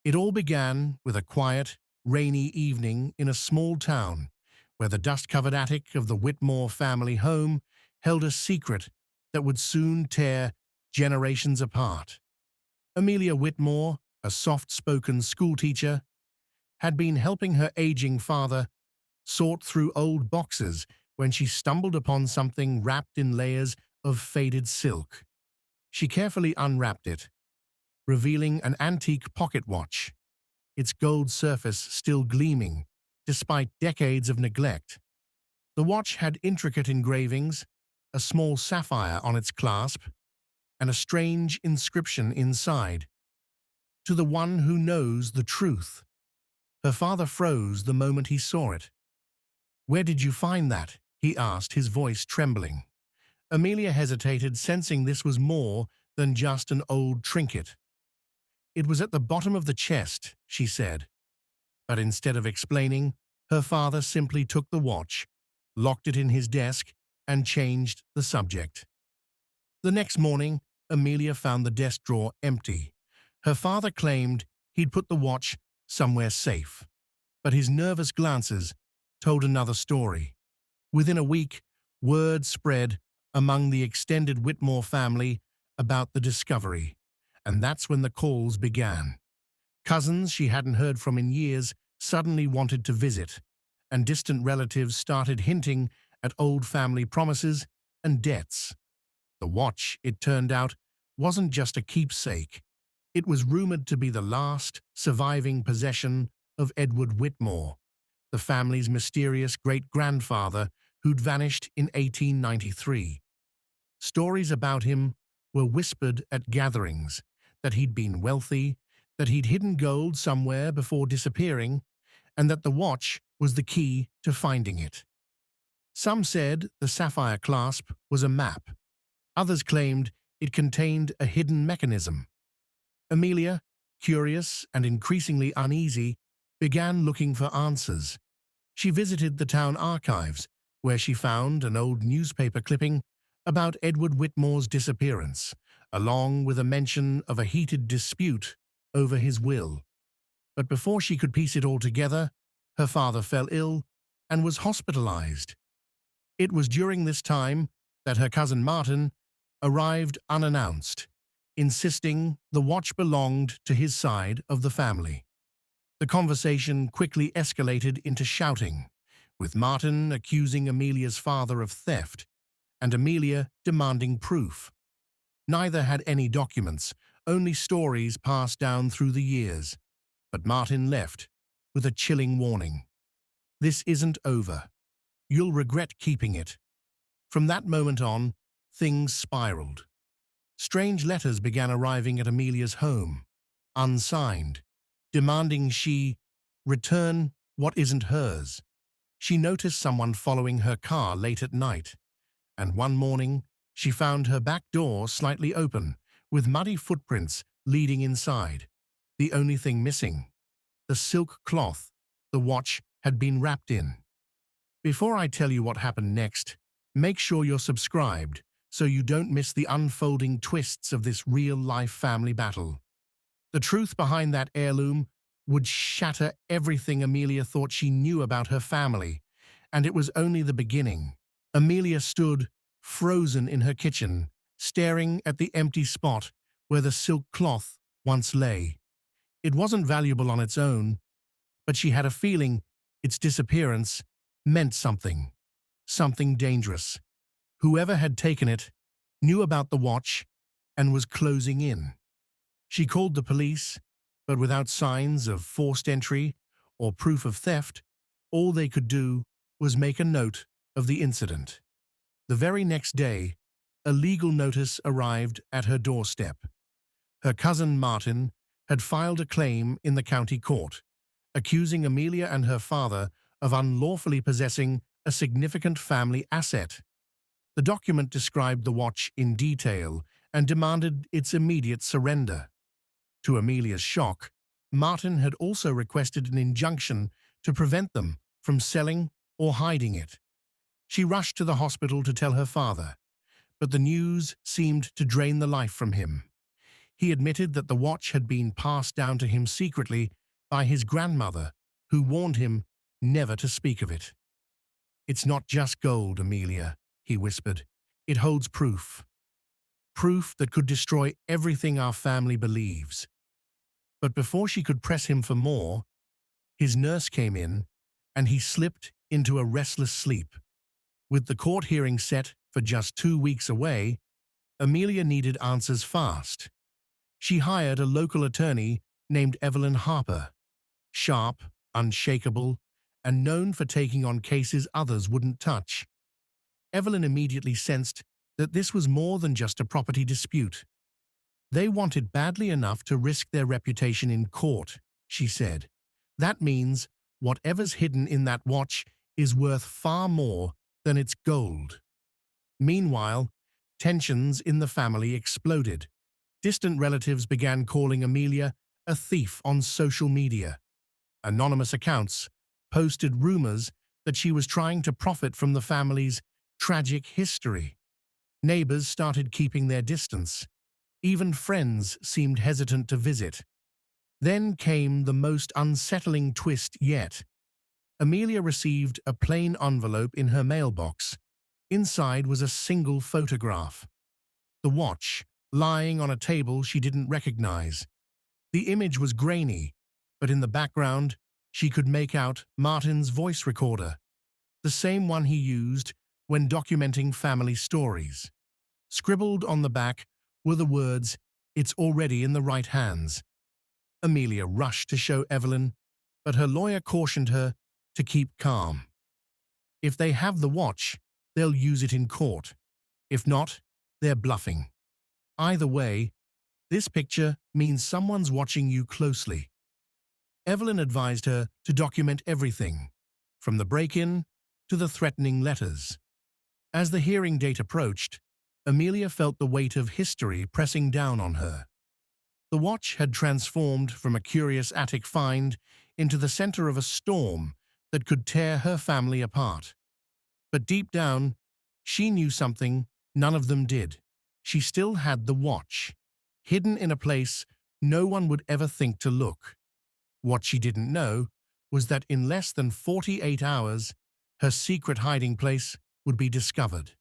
It all began with a quiet, rainy evening in a small town where the dust-covered attic of the Whitmore family home held a secret that would soon tear generations apart. Amelia Whitmore, a soft-spoken schoolteacher, had been helping her aging father sort through old boxes when she stumbled upon something wrapped in layers of faded silk. She carefully unwrapped it, revealing an antique pocket watch, its gold surface still gleaming despite decades of neglect. The watch had intricate engravings, a small sapphire on its clasp, and a strange inscription inside. "To the one who knows the truth." Her father froze the moment he saw it. "Where did you find that?" he asked, his voice trembling. Amelia hesitated, sensing this was more than just an old trinket. "It was at the bottom of the chest," she said. But instead of explaining, her father simply took the watch, locked it in his desk, and changed the subject. The next morning, Amelia found the desk drawer empty. Her father claimed he'd put the watch somewhere safe, but his nervous glances told another story. Within a week, word spread among the extended Whitmore family about the discovery, and that's when the calls began. Cousins she hadn't heard from in years suddenly wanted to visit, and distant relatives started hinting at old family promises and debts. The watch, it turned out, wasn't just a keepsake. It was rumored to be the last surviving possession of Edward Whitmore, the family's mysterious great-grandfather who'd vanished in 1893. Stories about him were whispered at gatherings, that he'd been wealthy, that he'd hidden gold somewhere before disappearing, and that the watch was the key to finding it. Some said the sapphire clasp was a map. Others claimed it contained a hidden mechanism. Amelia, curious and increasingly uneasy, began looking for answers. She visited the town archives, where she found an old newspaper clipping about Edward Whitmore's disappearance, along with a mention of a heated dispute over his will. But before she could piece it all together, her father fell ill and was hospitalized. It was during this time that her cousin Martin arrived unannounced, insisting the watch belonged to his side of the family. The conversation quickly escalated into shouting, with Martin accusing Amelia's father of theft and Amelia demanding proof. Neither had any documents, only stories passed down through the years. But Martin left with a chilling warning. "This isn't over. You'll regret keeping it." From that moment on, things spiraled. Strange letters began arriving at Amelia's home, unsigned, demanding she return what isn't hers. She noticed someone following her car late at night, and one morning she found her back door slightly open, with muddy footprints leading inside. The only thing missing, the silk cloth the watch had been wrapped in. Before I tell you what happened next, make sure you're subscribed so you don't miss the unfolding twists of this real-life family battle. The truth behind that heirloom would shatter everything Amelia thought she knew about her family, and it was only the beginning. Amelia stood, frozen in her kitchen, staring at the empty spot where the silk cloth once lay. It wasn't valuable on its own, but she had a feeling its disappearance meant something dangerous. Whoever had taken it knew about the watch and was closing in. She called the police, but without signs of forced entry or proof of theft, all they could do was make a note of the incident. The very next day, a legal notice arrived at her doorstep. Her cousin Martin had filed a claim in the county court, accusing Amelia and her father of unlawfully possessing a significant family asset. The document described the watch in detail and demanded its immediate surrender. To Amelia's shock, Martin had also requested an injunction to prevent them from selling or hiding it. She rushed to the hospital to tell her father, but the news seemed to drain the life from him. He admitted that the watch had been passed down to him secretly by his grandmother, who warned him never to speak of it. "It's not just gold, Amelia," he whispered. "It holds proof. Proof that could destroy everything our family believes." But before she could press him for more, his nurse came in, and he slipped into a restless sleep. With the court hearing set for just 2 weeks away, Amelia needed answers fast. She hired a local attorney named Evelyn Harper, sharp, unshakable, and known for taking on cases others wouldn't touch. Evelyn immediately sensed that this was more than just a property dispute. "They want it badly enough to risk their reputation in court," she said. "That means whatever's hidden in that watch is worth far more than its gold." Meanwhile, tensions in the family exploded. Distant relatives began calling Amelia a thief on social media. Anonymous accounts posted rumors that she was trying to profit from the family's tragic history. Neighbors started keeping their distance. Even friends seemed hesitant to visit. Then came the most unsettling twist yet. Amelia received a plain envelope in her mailbox. Inside was a single photograph. The watch, lying on a table she didn't recognize. The image was grainy, but in the background, she could make out Martin's voice recorder, the same one he used when documenting family stories. Scribbled on the back were the words, "It's already in the right hands." Amelia rushed to show Evelyn, but her lawyer cautioned her to keep calm. "If they have the watch, they'll use it in court. If not, they're bluffing. Either way, this picture means someone's watching you closely." Evelyn advised her to document everything, from the break-in to the threatening letters. As the hearing date approached, Amelia felt the weight of history pressing down on her. The watch had transformed from a curious attic find into the center of a storm that could tear her family apart. But deep down, she knew something none of them did. She still had the watch, hidden in a place no one would ever think to look. What she didn't know was that in less than 48 hours, her secret hiding place would be discovered,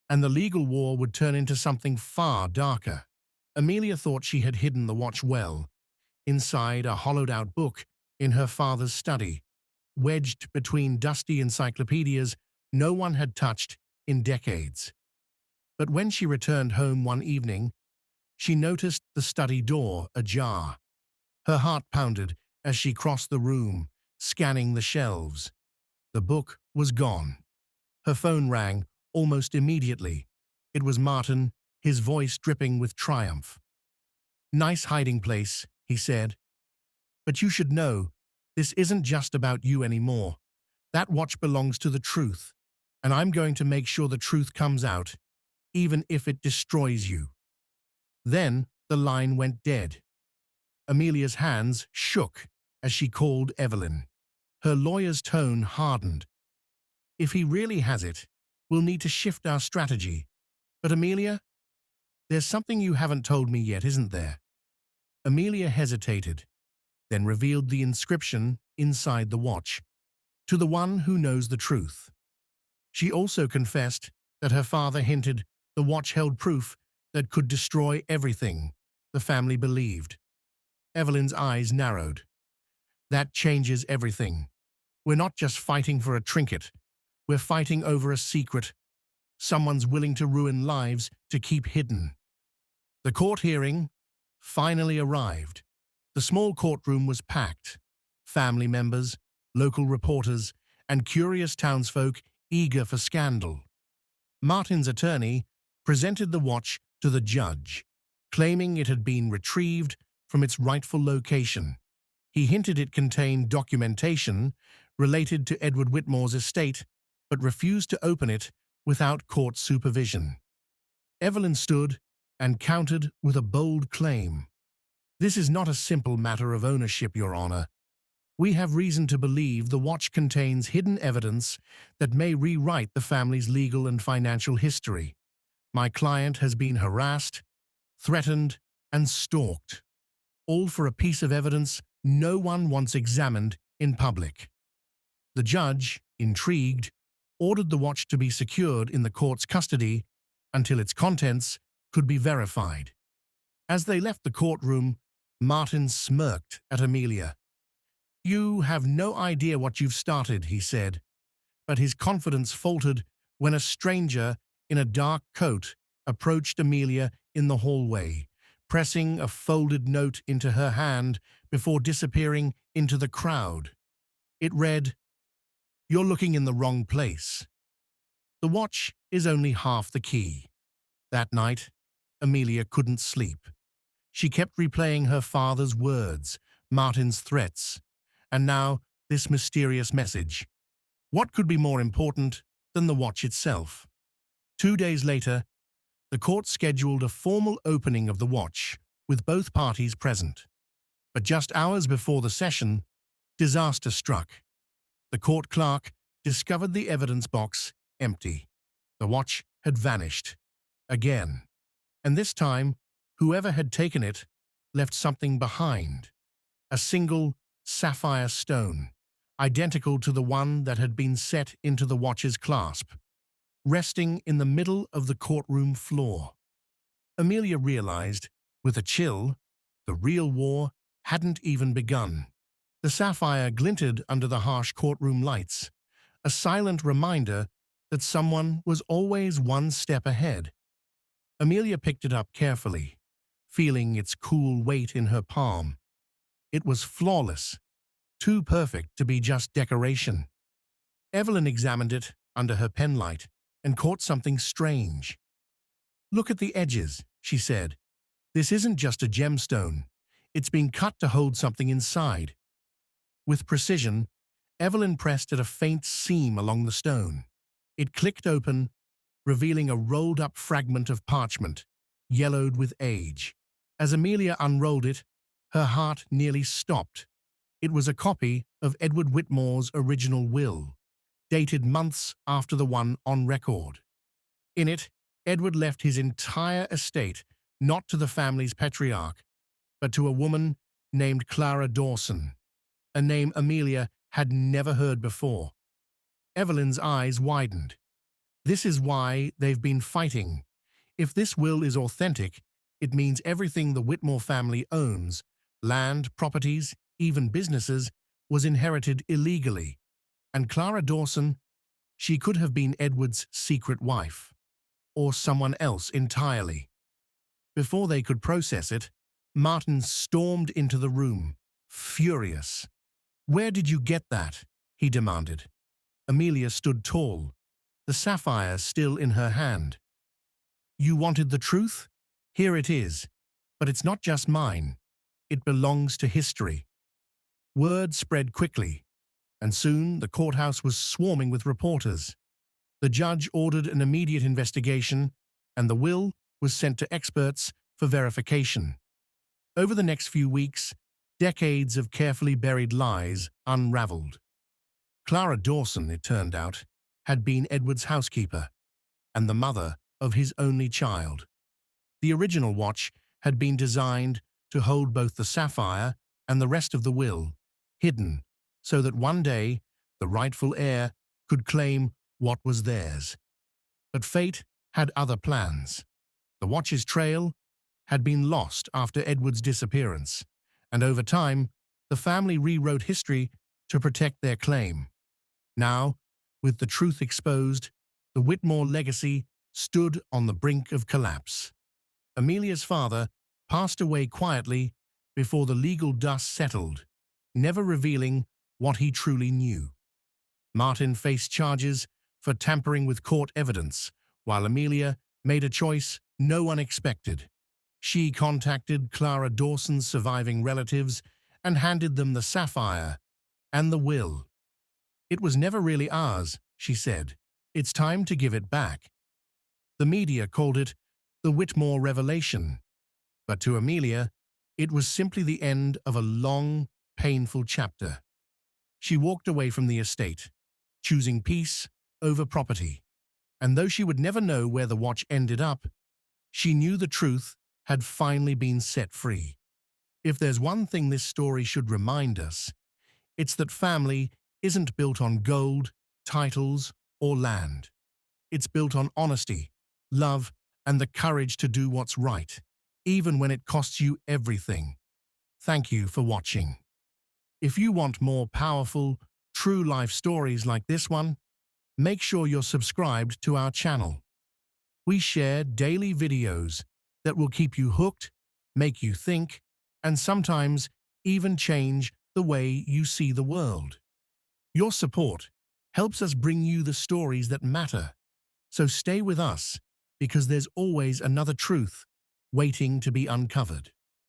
and the legal war would turn into something far darker. Amelia thought she had hidden the watch well, inside a hollowed-out book in her father's study, wedged between dusty encyclopedias no one had touched in decades. But when she returned home one evening, she noticed the study door ajar. Her heart pounded as she crossed the room, scanning the shelves. The book was gone. Her phone rang almost immediately. It was Martin, his voice dripping with triumph. "Nice hiding place," he said. "But you should know, this isn't just about you anymore. That watch belongs to the truth, and I'm going to make sure the truth comes out, even if it destroys you." Then the line went dead. Amelia's hands shook as she called Evelyn. Her lawyer's tone hardened. "If he really has it, we'll need to shift our strategy. But Amelia, there's something you haven't told me yet, isn't there?" Amelia hesitated, then revealed the inscription inside the watch, "To the one who knows the truth." She also confessed that her father hinted the watch held proof that could destroy everything the family believed. Evelyn's eyes narrowed. "That changes everything. We're not just fighting for a trinket. We're fighting over a secret someone's willing to ruin lives to keep hidden." The court hearing finally arrived. The small courtroom was packed. Family members, local reporters, and curious townsfolk eager for scandal. Martin's attorney presented the watch to the judge, claiming it had been retrieved from its rightful location. He hinted it contained documentation related to Edward Whitmore's estate, but refused to open it without court supervision. Evelyn stood and countered with a bold claim. "This is not a simple matter of ownership, Your Honor. We have reason to believe the watch contains hidden evidence that may rewrite the family's legal and financial history. My client has been harassed, threatened, and stalked, all for a piece of evidence no one wants examined in public. The judge, intrigued, ordered the watch to be secured in the court's custody until its contents could be verified. As they left the courtroom, Martin smirked at Amelia. "You have no idea what you've started," he said, but his confidence faltered when a stranger in a dark coat approached Amelia in the hallway, pressing a folded note into her hand before disappearing into the crowd. It read, "You're looking in the wrong place. The watch is only half the key." That night, Amelia couldn't sleep. She kept replaying her father's words, Martin's threats, and now this mysterious message. What could be more important than the watch itself? 2 days later, the court scheduled a formal opening of the watch, with both parties present. But just hours before the session, disaster struck. The court clerk discovered the evidence box empty. The watch had vanished. Again. And this time, whoever had taken it left something behind. A single sapphire stone, identical to the one that had been set into the watch's clasp, resting in the middle of the courtroom floor. Amelia realized, with a chill, the real war hadn't even begun. The sapphire glinted under the harsh courtroom lights, a silent reminder that someone was always one step ahead. Amelia picked it up carefully, feeling its cool weight in her palm. It was flawless, too perfect to be just decoration. Evelyn examined it under her penlight and caught something strange. "Look at the edges," she said. "This isn't just a gemstone. It's been cut to hold something inside." With precision, Evelyn pressed at a faint seam along the stone. It clicked open, revealing a rolled-up fragment of parchment, yellowed with age. As Amelia unrolled it, her heart nearly stopped. It was a copy of Edward Whitmore's original will, dated months after the one on record. In it, Edward left his entire estate not to the family's patriarch, but to a woman named Clara Dawson, a name Amelia had never heard before. Evelyn's eyes widened. This is why they've been fighting. If this will is authentic, it means everything the Whitmore family owns, land, properties, even businesses, was inherited illegally. And Clara Dawson, she could have been Edward's secret wife, or someone else entirely. Before they could process it, Martin stormed into the room, furious. "Where did you get that?" he demanded. Amelia stood tall, the sapphire still in her hand. "You wanted the truth? Here it is. But it's not just mine. It belongs to history." Word spread quickly, and soon the courthouse was swarming with reporters. The judge ordered an immediate investigation, and the will was sent to experts for verification. Over the next few weeks, decades of carefully buried lies unraveled. Clara Dawson, it turned out, had been Edward's housekeeper and the mother of his only child. The original watch had been designed to hold both the sapphire and the rest of the will, hidden, so that one day the rightful heir could claim what was theirs. But fate had other plans. The watch's trail had been lost after Edward's disappearance, and over time, the family rewrote history to protect their claim. Now, with the truth exposed, the Whitmore legacy stood on the brink of collapse. Amelia's father passed away quietly before the legal dust settled, never revealing what he truly knew. Martin faced charges for tampering with court evidence, while Amelia made a choice no one expected. She contacted Clara Dawson's surviving relatives and handed them the sapphire and the will. "It was never really ours," she said. "It's time to give it back." The media called it the Whitmore revelation, but to Amelia, it was simply the end of a long, painful chapter. She walked away from the estate, choosing peace over property. And though she would never know where the watch ended up, she knew the truth had finally been set free. If there's one thing this story should remind us, it's that family isn't built on gold, titles, or land. It's built on honesty, love, and the courage to do what's right, even when it costs you everything. Thank you for watching. If you want more powerful, true life stories like this one, make sure you're subscribed to our channel. We share daily videos that will keep you hooked, make you think, and sometimes even change the way you see the world. Your support helps us bring you the stories that matter. So stay with us, because there's always another truth waiting to be uncovered.